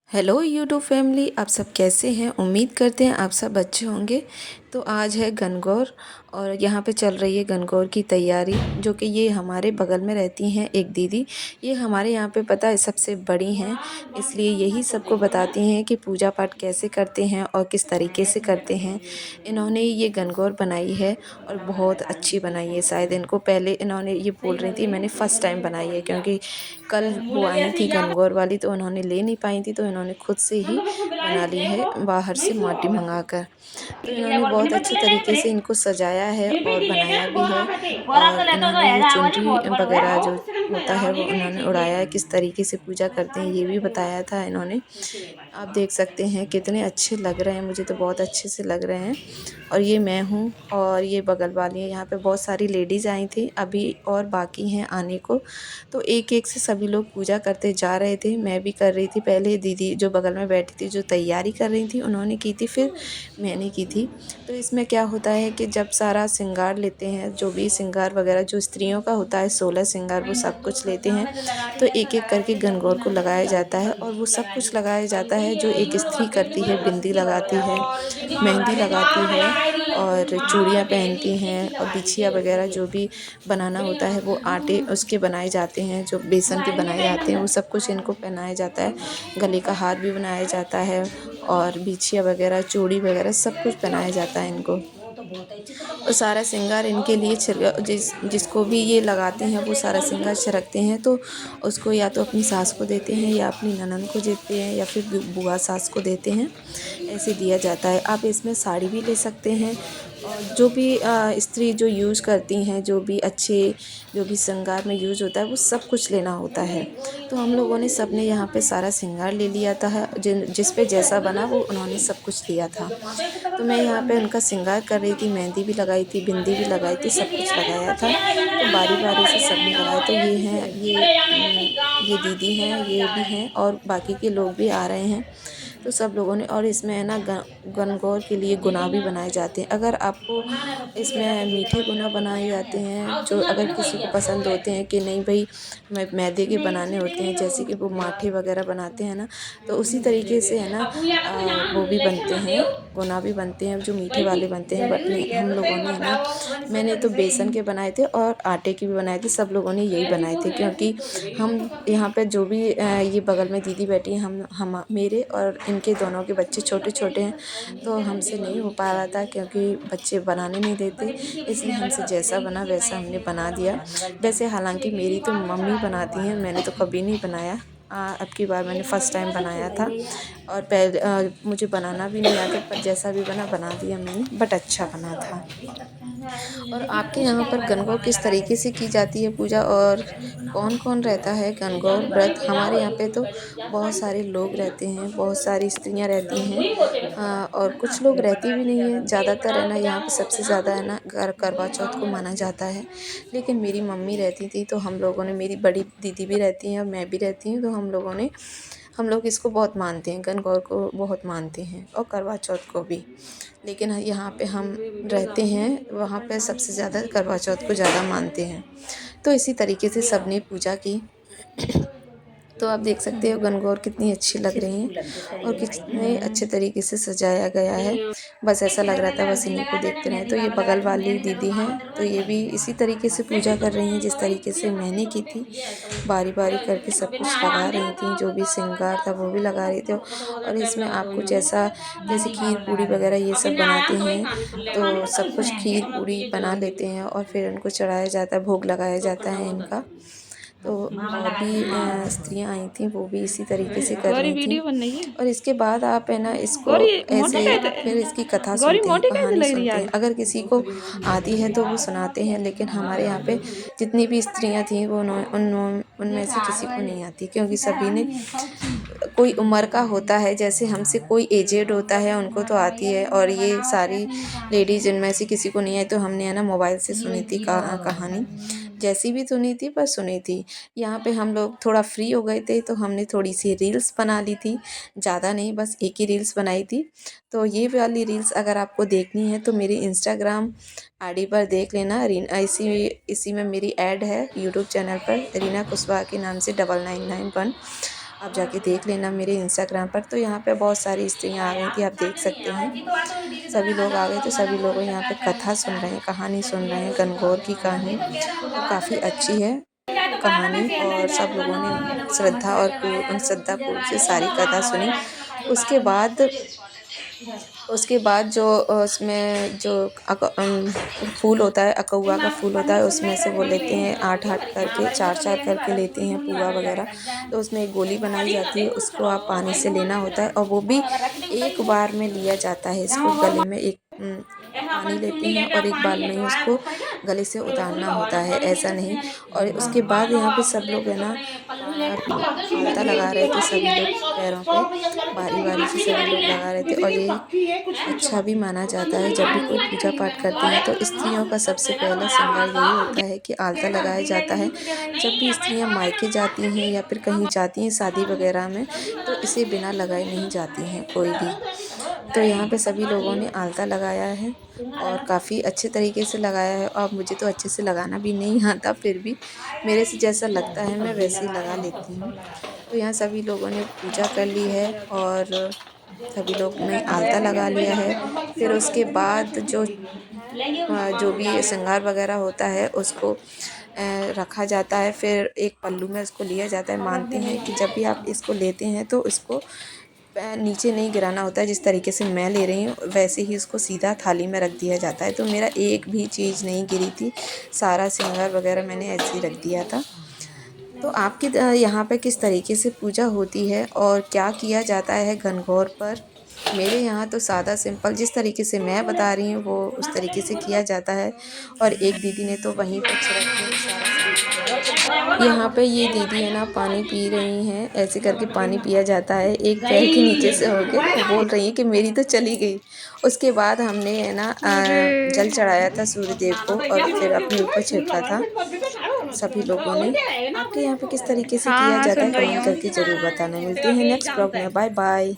Hello YouTube family, आप सब कैसे हैं। उम्मीद करते हैं आप सब अच्छे होंगे। तो आज है गणगौर और यहाँ पे चल रही है गणगौर की तैयारी, जो कि ये हमारे बगल में रहती हैं एक दीदी। ये हमारे यहाँ पे पता है सबसे बड़ी हैं, इसलिए यही सबको बताती हैं कि पूजा पाठ कैसे करते हैं और किस तरीके से करते हैं। इन्होंने ये गणगौर बनाई है और बहुत अच्छी बनाई है। शायद इनको पहले इन्होंने ये बोल रही थी मैंने फ़र्स्ट टाइम बनाई है, क्योंकि कल वो आई थी गणगौर वाली तो उन्होंने ले नहीं पाई थी, तो इन्होंने खुद से ही बना ली है बाहर से माटी मंगाकर। तो इन्होंने बहुत अच्छे तरीके से इनको सजाया है और बनाया भी है। और इन्होंने ये चुनरी वगैरह जो होता है वो उन्होंने उड़ाया है, किस तरीके से पूजा करते हैं ये भी बताया था इन्होंने। आप देख सकते हैं कितने अच्छे लग रहे हैं, मुझे तो बहुत अच्छे से लग रहे हैं। और ये मैं हूँ और ये बगल वाली है। यहाँ पे बहुत सारी लेडीज़ आई थी, अभी और बाकी हैं आने को। तो एक एक से सभी लोग पूजा करते जा रहे थे, मैं भी कर रही थी। पहले दीदी जो बगल में बैठी थी जो तैयारी कर रही थी उन्होंने की थी, फिर मैंने की थी। तो इसमें क्या होता है कि जब सारा श्रृंगार लेते हैं, जो भी श्रृंगार वगैरह जो स्त्रियों का होता है 16 श्रृंगार, वो सब कुछ लेते हैं। तो एक एक करके गणगौर को लगाया जाता है और वो सब कुछ लगाया जाता है जो एक स्त्री करती है। बिंदी लगाती है, मेहंदी लगाती है और चूड़ियाँ पहनती हैं, और बिछिया वगैरह जो भी बनाना होता है वो आटे उसके बनाए जाते हैं, जो बेसन के बनाए जाते हैं वो सब कुछ इनको पहनाया जाता है। गले का हार भी बनाया जाता है और बिछिया वगैरह चूड़ी वगैरह सब कुछ पहनाया जाता है इनको। और सारा श्रृंगार इनके लिए जिसको भी ये लगाते हैं वो सारा श्रृंगार छिड़कते हैं, तो उसको या तो अपनी सास को देते हैं या अपनी ननद को देते हैं या फिर बुआ सास को देते हैं, ऐसे दिया जाता है। आप इसमें साड़ी भी ले सकते हैं और जो भी स्त्री जो यूज़ करती हैं, जो भी श्रृंगार में यूज़ होता है वो सब कुछ लेना होता है। तो हम लोगों ने सब ने यहाँ पे सारा श्रृंगार ले लिया था, जिस पे जैसा बना वो उन्होंने सब कुछ लिया था। तो मैं यहाँ पे उनका श्रृंगार कर रही थी, मेहंदी भी लगाई थी, बिंदी भी लगाई थी, सब कुछ लगाया था। तो बारी बारी से सब ने लगाया। तो ये हैं ये दीदी हैं, ये भी हैं और बाकी के लोग भी आ रहे हैं। तो सब लोगों ने, और इसमें है ना गणगौर के लिए गुना भी बनाए जाते हैं। अगर आपको इसमें मीठे गुना बनाए जाते हैं, जो अगर किसी को पसंद होते हैं कि नहीं भाई हमें मैदे के बनाने होते हैं, जैसे कि वो माठे वगैरह बनाते हैं ना, तो उसी तरीके से है ना वो भी बनते हैं, गुना भी बनते हैं जो मीठे वाले बनते हैं। बट हम लोगों ने है ना, मैंने तो बेसन के बनाए थे और आटे के भी बनाए थे, सब लोगों ने यही बनाए थे। क्योंकि हम यहाँ पे जो भी ये बगल में दीदी बैठी हैं, हम मेरे और इनके दोनों के बच्चे छोटे छोटे हैं, तो हमसे नहीं हो पा रहा था क्योंकि बच्चे बनाने नहीं देते, इसलिए हमसे जैसा बना वैसा हमने बना दिया। वैसे हालांकि मेरी तो मम्मी बनाती हैं, मैंने तो कभी नहीं बनाया। अब की बार मैंने फ़र्स्ट टाइम बनाया था और पहले मुझे बनाना भी नहीं आता, पर जैसा भी बना दिया मैंने, बट अच्छा बना था। और आपके यहाँ पर गणगौर किस तरीके से की जाती है पूजा, और कौन कौन रहता है गणगौर व्रत? हमारे यहाँ पे तो बहुत सारे लोग रहते हैं, बहुत सारी स्त्रियाँ रहती हैं, और कुछ लोग रहती भी नहीं है। ज़्यादातर है ना यहाँ पे सबसे ज़्यादा है ना करवा चौथ को माना जाता है। लेकिन मेरी मम्मी रहती थी तो हम लोगों ने, मेरी बड़ी दीदी भी रहती हैं और मैं भी रहती हूँ, तो हम लोग इसको बहुत मानते हैं, गणगौर को बहुत मानते हैं और करवा चौथ को भी। लेकिन यहाँ पे हम रहते हैं वहाँ पे सबसे ज़्यादा करवा चौथ को ज़्यादा मानते हैं। तो इसी तरीके से सबने पूजा की। तो आप देख सकते हो गणगौर कितनी अच्छी लग रही हैं और कितने अच्छे तरीके से सजाया गया है। बस ऐसा लग रहा था बस इन्हीं को देखते रहें। तो ये बगल वाली दीदी हैं, तो ये भी इसी तरीके से पूजा कर रही हैं जिस तरीके से मैंने की थी। बारी बारी करके सब कुछ लगा रही थी, जो भी श्रृंगार था वो भी लगा रही थी। और इसमें आपको जैसे खीर पूड़ी वगैरह ये सब बनाते हैं, तो सब कुछ खीर पूड़ी बना लेते हैं और फिर उनको चढ़ाया जाता है, भोग लगाया जाता है इनका। तो और भी स्त्रियाँ आई थीं, वो भी इसी तरीके से कर गौरी रही थीं। वीडियो बन रही है। और इसके बाद आप है ना इसको गौरी मोटी ऐसे फिर कैसे, इसकी कथा गौरी सुनते हैं, मोटी कैसे कहानी लग रही है सुनते हैं। आज। अगर किसी को आती है तो वो सुनाते हैं, लेकिन हमारे यहाँ पे जितनी भी स्त्रियाँ थीं वो उनमें से किसी को नहीं आती, क्योंकि सभी ने कोई उम्र का होता है, जैसे हमसे कोई एजेड होता है उनको तो आती है, और ये सारी लेडीज इनमें से किसी को नहीं आई। तो हमने है ना मोबाइल से सुनी थी कहानी, जैसी भी सुनी थी पर सुनी थी। यहाँ पे हम लोग थोड़ा फ्री हो गए थे तो हमने थोड़ी सी रील्स बना ली थी, ज़्यादा नहीं, बस एक ही रील्स बनाई थी। तो ये वाली रील्स अगर आपको देखनी है तो मेरी इंस्टाग्राम आईडी पर देख लेना। रीना इसी में मेरी ऐड है यूट्यूब चैनल पर, रीना कुशवाहा के नाम से 9991। आप जाके देख लेना मेरे इंस्टाग्राम पर। तो यहाँ पे बहुत सारी स्त्रियाँ आ गई थी, आप देख सकते हैं। सभी लोग आ गए थे, सभी लोग यहाँ पे कथा सुन रहे हैं, कहानी सुन रहे हैं गणगौर की कहानी, और काफ़ी अच्छी है कहानी। और सब लोगों ने श्रद्धापूर्व से सारी कथा सुनी। उसके बाद जो उसमें जो फूल होता है, अकउआ का फूल होता है, उसमें से वो लेते हैं 8-8 करके, 4-4 करके लेते हैं पुआ वगैरह। तो उसमें एक गोली बनाई जाती है, उसको आप पानी से लेना होता है, और वो भी एक बार में लिया जाता है। इसको गले में एक पानी लेते हैं और एक बार में ही उसको गले से उतारना होता है, ऐसा नहीं। और उसके बाद यहाँ पे सब लोग है ना आलता लगा रहे थे, सभी लोग पैरों पे बारी-बारी से सभी लोग लगा रहे थे। और ये अच्छा भी माना जाता है, जब भी कोई पूजा पाठ करते हैं तो स्त्रियों का सबसे पहला श्रृंगार यही होता है कि आलता लगाया जाता है। जब भी स्त्रियाँ मायके जाती हैं या फिर कहीं जाती हैं शादी वगैरह में, तो इसे बिना लगाए नहीं जाती हैं कोई भी। तो यहाँ पे सभी लोगों ने आलता लगाया है और काफ़ी अच्छे तरीके से लगाया है। और मुझे तो अच्छे से लगाना भी नहीं आता, फिर भी मेरे से जैसा लगता है मैं वैसे ही लगा लेती हूँ। तो यहाँ सभी लोगों ने पूजा कर ली है और सभी लोग ने आलता लगा लिया है। फिर उसके बाद जो भी श्रृंगार वगैरह होता है उसको रखा जाता है। फिर एक पल्लू में उसको लिया जाता है। मानते हैं कि जब भी आप इसको लेते हैं तो इसको नीचे नहीं गिराना होता है। जिस तरीके से मैं ले रही हूँ वैसे ही उसको सीधा थाली में रख दिया जाता है। तो मेरा एक भी चीज़ नहीं गिरी थी, सारा श्रृंगार वगैरह मैंने ऐसे ही रख दिया था। तो आपके यहाँ पे किस तरीके से पूजा होती है और क्या किया जाता है गणगौर पर? मेरे यहाँ तो सादा सिंपल जिस तरीके से मैं बता रही हूँ वो उस तरीके से किया जाता है। और एक दीदी ने तो वहीं पर छिड़क के सारा सामान, यहाँ पे ये दीदी है ना पानी पी रही हैं, ऐसे करके पानी पिया जाता है एक पैर के नीचे से होके। वो बोल रही है कि मेरी तो चली गई। उसके बाद हमने है ना जल चढ़ाया था सूर्य देव को और फिर अपने ऊपर छिड़का था सभी लोगों ने। आपके यहाँ पे किस तरीके से हाँ किया हाँ, जाता है सुन रही कमेंट हूँ। करके ज़रूर बताना। मिलते हैं नेक्स्ट ब्लॉग में, बाय बाय।